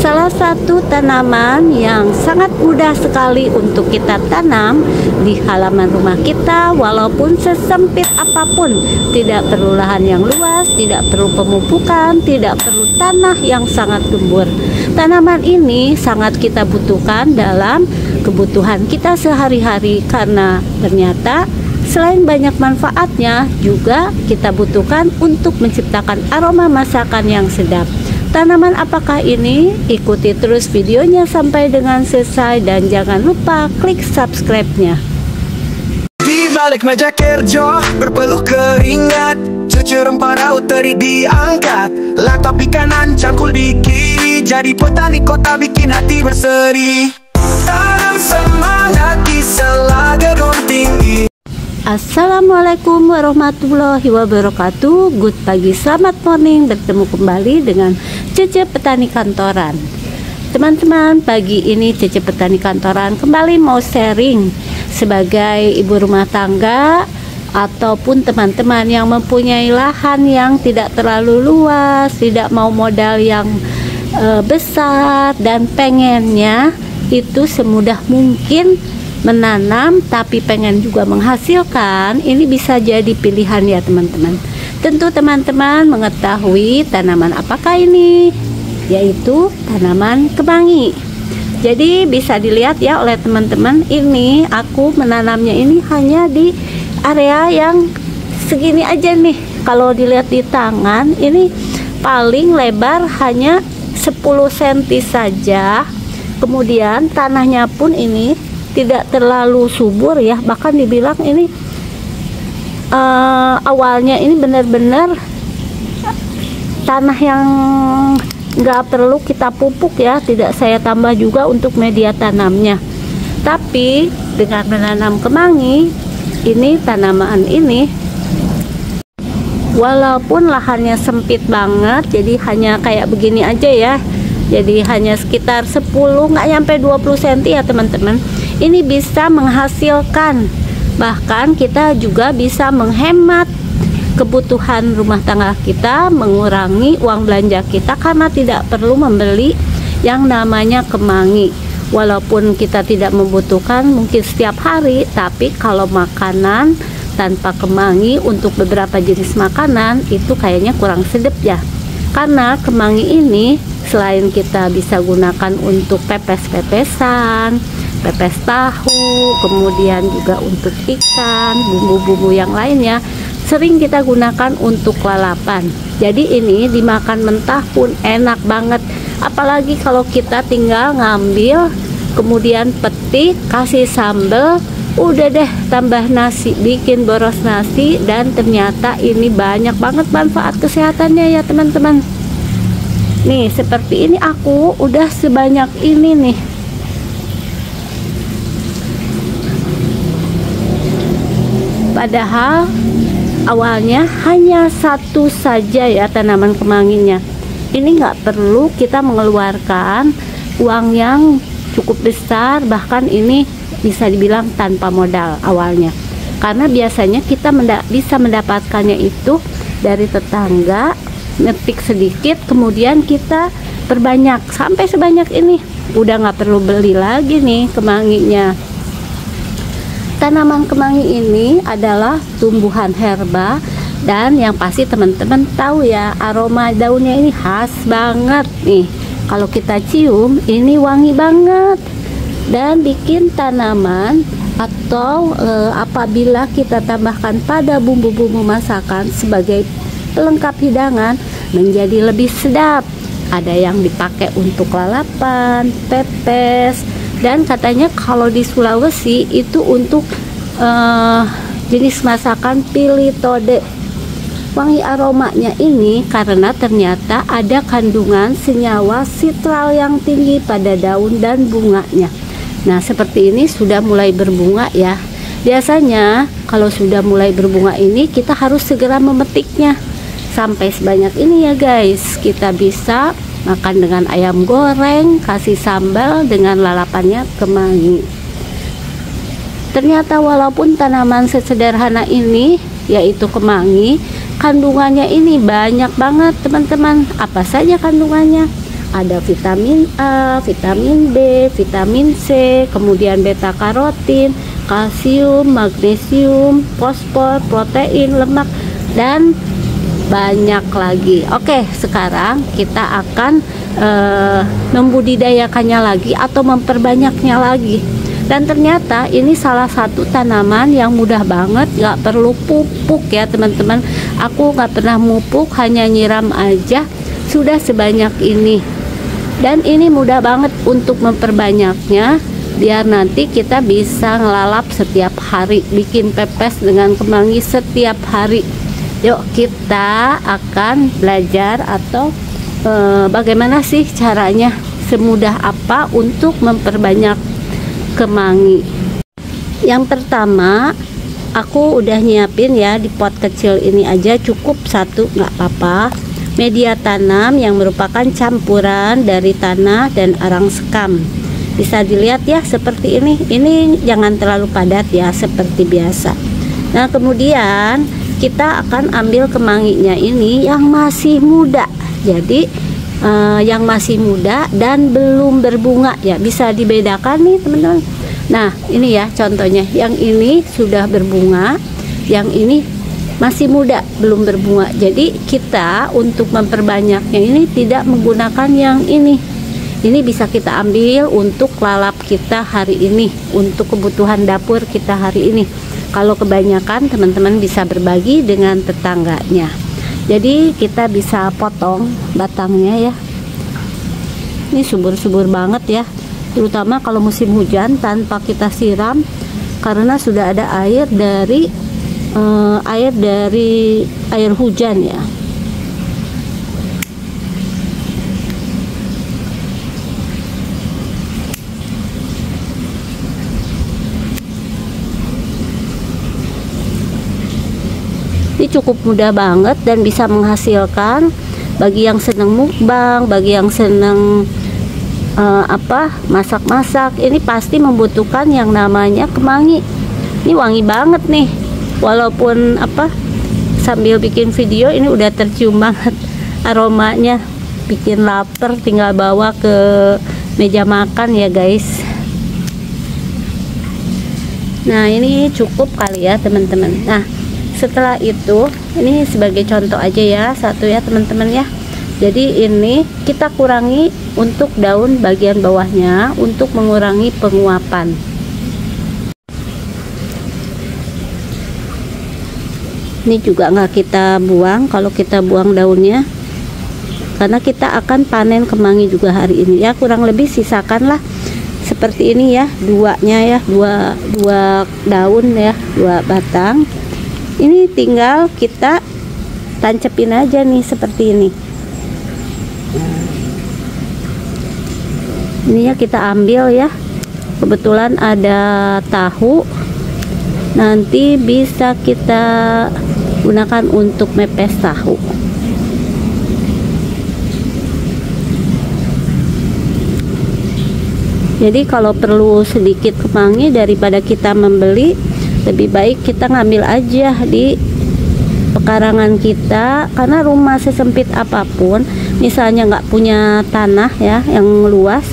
salah satu tanaman yang sangat mudah sekali untuk kita tanam di halaman rumah kita, walaupun sesempit apapun. Tidak perlu lahan yang luas, tidak perlu pemupukan, tidak perlu tanah yang sangat gembur. Tanaman ini sangat kita butuhkan dalam kebutuhan kita sehari-hari, karena ternyata selain banyak manfaatnya, juga kita butuhkan untuk menciptakan aroma masakan yang sedap. Tanaman apakah ini? Ikuti terus videonya sampai dengan selesai dan jangan lupa klik subscribe-nya. Di balik meja kerja berpeluh keringat, cucur rempah raut teri diangkat, latap kanan cangkul di kiri, jadi petani kota bikin hati berseri. Tanam semangat di sela gedung tinggi. Assalamualaikum warahmatullahi wabarakatuh. Good pagi, selamat morning. Bertemu kembali dengan Cece Petani Kantoran. Teman-teman, pagi ini Cece Petani Kantoran kembali mau sharing sebagai ibu rumah tangga ataupun teman-teman yang mempunyai lahan yang tidak terlalu luas, tidak mau modal yang besar, dan pengennya itu semudah mungkin menanam tapi pengen juga menghasilkan. Ini bisa jadi pilihan ya teman-teman. Tentu teman-teman mengetahui tanaman apakah ini, yaitu tanaman kemangi. Jadi bisa dilihat ya oleh teman-teman, ini aku menanamnya ini hanya di area yang segini aja nih. Kalau dilihat di tangan ini paling lebar hanya 10 cm saja. Kemudian tanahnya pun ini tidak terlalu subur ya, bahkan dibilang ini awalnya ini benar-benar tanah yang nggak perlu kita pupuk ya, tidak saya tambah juga untuk media tanamnya. Tapi dengan menanam kemangi ini, tanaman ini walaupun lahannya sempit banget, jadi hanya kayak begini aja ya, jadi hanya sekitar 10 nggak nyampe 20 cm ya teman-teman. Ini bisa menghasilkan, bahkan kita juga bisa menghemat kebutuhan rumah tangga kita, mengurangi uang belanja kita karena tidak perlu membeli yang namanya kemangi. Walaupun kita tidak membutuhkan mungkin setiap hari, tapi kalau makanan tanpa kemangi untuk beberapa jenis makanan itu kayaknya kurang sedap ya. Karena kemangi ini selain kita bisa gunakan untuk pepes-pepesan, pepes tahu, kemudian juga untuk ikan, bumbu-bumbu yang lainnya, sering kita gunakan untuk lalapan. Jadi ini dimakan mentah pun enak banget, apalagi kalau kita tinggal ngambil, kemudian petik, kasih sambal, udah deh tambah nasi, bikin boros nasi. Dan ternyata ini banyak banget manfaat kesehatannya ya teman-teman. Nih seperti ini, aku udah sebanyak ini nih. Padahal awalnya hanya satu saja ya tanaman kemanginya. Ini nggak perlu kita mengeluarkan uang yang cukup besar, bahkan ini bisa dibilang tanpa modal awalnya. Karena biasanya kita bisa mendapatkannya itu dari tetangga, ngetik sedikit, kemudian kita perbanyak sampai sebanyak ini. Udah nggak perlu beli lagi nih kemanginya. Tanaman kemangi ini adalah tumbuhan herba, dan yang pasti teman-teman tahu ya, aroma daunnya ini khas banget nih. Kalau kita cium ini wangi banget, dan bikin tanaman atau apabila kita tambahkan pada bumbu-bumbu masakan sebagai pelengkap hidangan menjadi lebih sedap. Ada yang dipakai untuk lalapan, pepes, dan katanya kalau di Sulawesi itu untuk jenis masakan pilitode. Wangi aromanya ini karena ternyata ada kandungan senyawa sitral yang tinggi pada daun dan bunganya. Nah seperti ini sudah mulai berbunga ya. Biasanya kalau sudah mulai berbunga ini kita harus segera memetiknya. Sampai sebanyak ini ya guys, kita bisa makan dengan ayam goreng, kasih sambal dengan lalapannya kemangi. Ternyata walaupun tanaman sesederhana ini yaitu kemangi, kandungannya ini banyak banget teman-teman. Apa saja kandungannya? Ada vitamin A, vitamin B, vitamin C, kemudian beta karotin, kalsium, magnesium, fosfor, protein, lemak, dan banyak lagi. Oke, sekarang kita akan membudidayakannya lagi atau memperbanyaknya lagi. Dan ternyata ini salah satu tanaman yang mudah banget, gak perlu pupuk ya teman-teman. Aku gak pernah mupuk, hanya nyiram aja sudah sebanyak ini. Dan ini mudah banget untuk memperbanyaknya, biar nanti kita bisa ngelalap setiap hari, bikin pepes dengan kemangi setiap hari. Yuk kita akan belajar atau bagaimana sih caranya, semudah apa untuk memperbanyak kemangi. Yang pertama, aku udah nyiapin ya di pot kecil ini aja, cukup satu nggak apa-apa, media tanam yang merupakan campuran dari tanah dan arang sekam. Bisa dilihat ya seperti ini jangan terlalu padat ya, seperti biasa. Nah kemudian kita akan ambil kemanginya ini yang masih muda, jadi yang masih muda dan belum berbunga ya, bisa dibedakan nih teman-teman. Nah ini ya contohnya, yang ini sudah berbunga, yang ini masih muda belum berbunga. Jadi kita untuk memperbanyaknya ini tidak menggunakan yang ini bisa kita ambil untuk lalap kita hari ini, untuk kebutuhan dapur kita hari ini. Kalau kebanyakan teman-teman bisa berbagi dengan tetangganya. Jadi kita bisa potong batangnya ya. Ini subur-subur banget ya, terutama kalau musim hujan tanpa kita siram, karena sudah ada air dari air hujan ya. Ini cukup mudah banget dan bisa menghasilkan bagi yang senang mukbang, bagi yang senang masak-masak. Ini pasti membutuhkan yang namanya kemangi. Ini wangi banget nih, walaupun sambil bikin video ini udah tercium banget aromanya, bikin lapar, tinggal bawa ke meja makan ya guys. Nah ini cukup kali ya teman-teman. Nah setelah itu, ini sebagai contoh aja ya, satu ya teman-teman ya. Jadi ini kita kurangi untuk daun bagian bawahnya untuk mengurangi penguapan. Ini juga nggak kita buang, kalau kita buang daunnya, karena kita akan panen kemangi juga hari ini ya. Kurang lebih sisakanlah seperti ini ya, dua daun ya, 2 batang. Ini tinggal kita tancepin aja nih seperti ini. Ini ya kita ambil ya, kebetulan ada tahu, nanti bisa kita gunakan untuk mepes tahu. Jadi kalau perlu sedikit kemangi, daripada kita membeli, lebih baik kita ngambil aja di pekarangan kita. Karena rumah sesempit apapun, misalnya nggak punya tanah ya yang luas,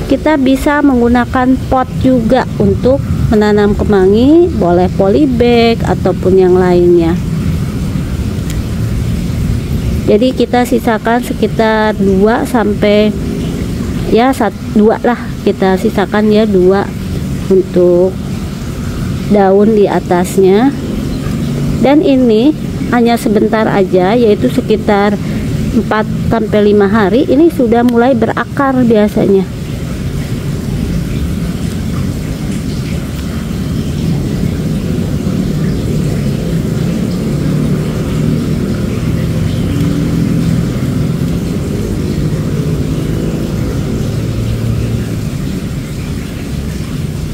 kita bisa menggunakan pot juga untuk menanam kemangi, boleh polybag ataupun yang lainnya. Jadi kita sisakan sekitar 2 sampai ya 2 lah, kita sisakan ya 2 untuk daun di atasnya. Dan ini hanya sebentar aja, yaitu sekitar 4 sampai 5 hari ini sudah mulai berakar biasanya.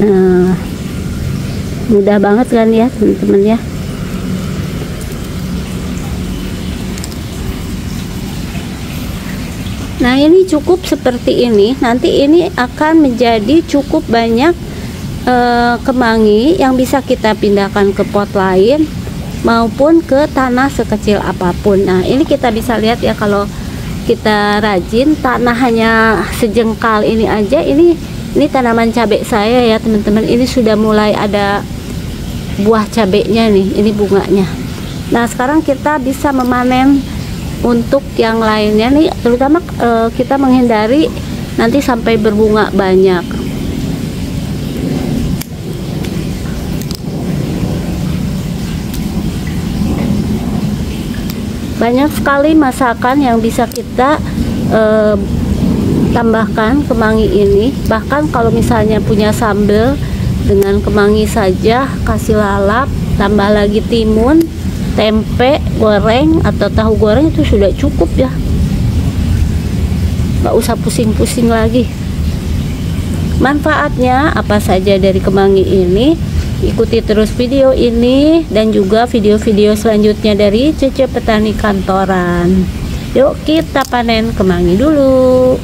Nah, mudah banget kan ya teman-teman ya. Nah ini cukup seperti ini. Nanti ini akan menjadi cukup banyak kemangi yang bisa kita pindahkan ke pot lain maupun ke tanah sekecil apapun. Nah ini kita bisa lihat ya, kalau kita rajin. Tanah hanya sejengkal ini aja. Ini tanaman cabai saya ya teman-teman. Ini sudah mulai ada buah cabainya nih, ini bunganya. Nah sekarang kita bisa memanen untuk yang lainnya nih, terutama kita menghindari nanti sampai berbunga banyak. Banyak sekali masakan yang bisa kita tambahkan kemangi ini. Bahkan kalau misalnya punya sambal dengan kemangi saja, kasih lalap, tambah lagi timun, tempe goreng atau tahu goreng, itu sudah cukup ya, nggak usah pusing-pusing lagi. Manfaatnya apa saja dari kemangi ini? Ikuti terus video ini dan juga video-video selanjutnya dari Cece Petani Kantoran. Yuk kita panen kemangi dulu.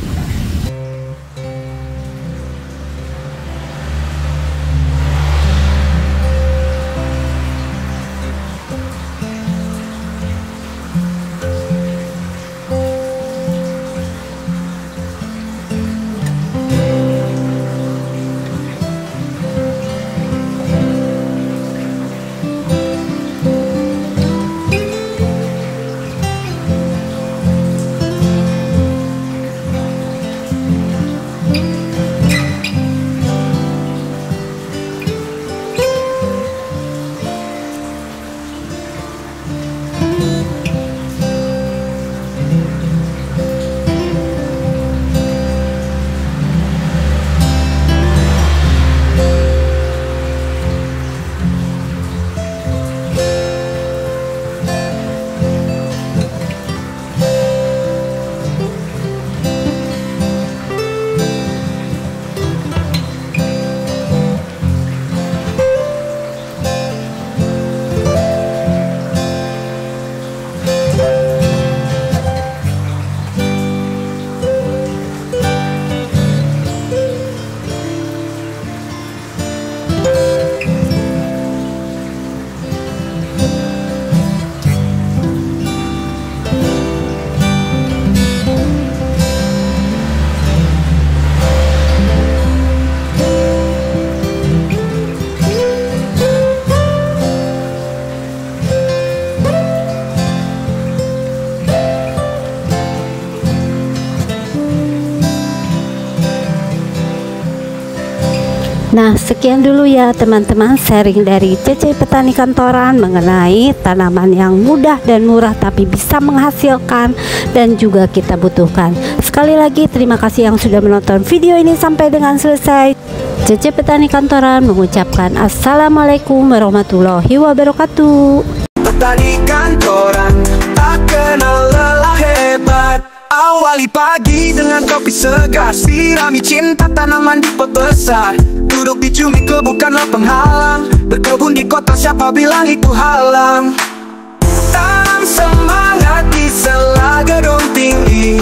Nah sekian dulu ya teman-teman sharing dari Cece Petani Kantoran mengenai tanaman yang mudah dan murah tapi bisa menghasilkan dan juga kita butuhkan. Sekali lagi terima kasih yang sudah menonton video ini sampai dengan selesai. Cece Petani Kantoran mengucapkan Assalamualaikum warahmatullahi wabarakatuh. Petani Kantoran tak kenal lelah hebat. Awali pagi dengan kopi segar, sirami cinta tanaman di pot besar. Duduk di cumi bukanlah penghalang, berkebun di kota siapa bilang itu halang. Tanam semangat di sela gedung tinggi,